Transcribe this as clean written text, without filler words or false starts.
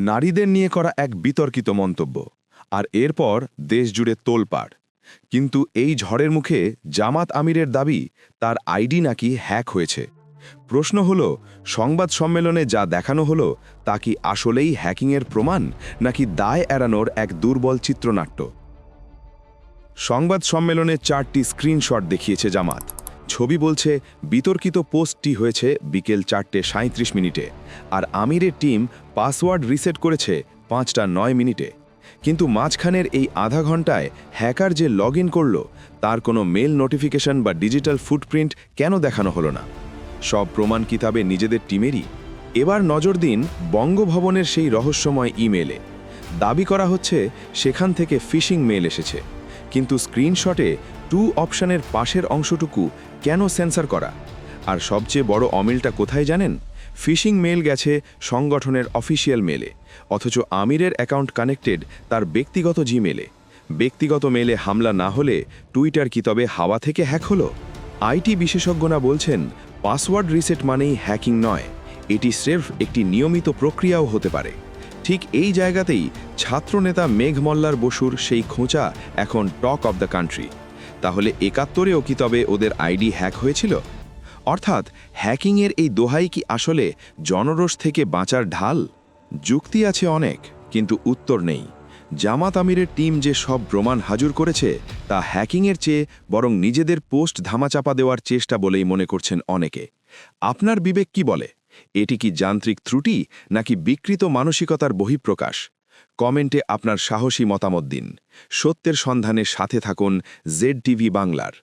নারীদের নিয়ে করা এক বিতর্কিত মন্তব্য, আর এরপর দেশজুড়ে তোলপাড়। কিন্তু এই ঝড়ের মুখে জামাত আমিরের দাবি তার আইডি নাকি হ্যাক হয়েছে। প্রশ্ন হল, সংবাদ সম্মেলনে যা দেখানো হলো তা কি আসলেই হ্যাকিংয়ের প্রমাণ, নাকি দায় এড়ানোর এক দুর্বল চিত্রনাট্য? সংবাদ সম্মেলনে 4টি স্ক্রিনশট দেখিয়েছে জামাত। ছবি বলছে বিতর্কিত পোস্টটি হয়েছে বিকেল 4:37 আর আমিরের টিম পাসওয়ার্ড রিসেট করেছে 5:09। কিন্তু মাঝখানের এই আধা ঘন্টায় হ্যাকার যে লগ ইন করল তার কোনো মেল নোটিফিকেশন বা ডিজিটাল ফুটপ্রিন্ট কেন দেখানো হলো না? সব প্রমাণ কিতাবে নিজেদের টিমেরই। এবার নজর দিন বঙ্গভবনের সেই রহস্যময় ইমেলে। দাবি করা হচ্ছে সেখান থেকে ফিশিং মেল এসেছে, কিন্তু স্ক্রিনশটে 2 অপশনের পাশের অংশটুকু কেন সেন্সর করা? আর সবচেয়ে বড় অমিলটা কোথায় জানেন? ফিশিং মেল গেছে সংগঠনের অফিসিয়াল মেলে, অথচ আমিরের অ্যাকাউন্ট কানেক্টেড তার ব্যক্তিগত জিমেলে। ব্যক্তিগত মেলে হামলা না হলে টুইটার কি তবে হাওয়া থেকে হ্যাক হলো? আইটি বিশেষজ্ঞরা বলছেন পাসওয়ার্ড রিসেট মানেই হ্যাকিং নয়, এটি স্রেফ একটি নিয়মিত প্রক্রিয়াও হতে পারে। ঠিক এই জায়গাতেই ছাত্রনেতা মেঘ মল্লার বসুর সেই খোঁচা এখন টক অব দ্য কান্ট্রি। তাহলে 71-এও কি তবে ওদের আইডি হ্যাক হয়েছিল? অর্থাৎ হ্যাকিংয়ের এই দোহাই কি আসলে জনরোষ থেকে বাঁচার ঢাল? যুক্তি আছে অনেক, কিন্তু উত্তর নেই। জামাত আমিরের টিম যে সব প্রমাণ হাজুর করেছে তা হ্যাকিংয়ের চেয়ে বরং নিজেদের পোস্ট ধামাচাপা দেওয়ার চেষ্টা বলেই মনে করছেন অনেকে। আপনার বিবেক কি বলে? এটি কি যান্ত্রিক ত্রুটি, নাকি বিকৃত মানসিকতার বহিঃপ্রকাশ? কমেন্টে আপনার সাহসী মতামত দিন। সত্যের সন্ধানে সাথে থাকুন ZTV বাংলার।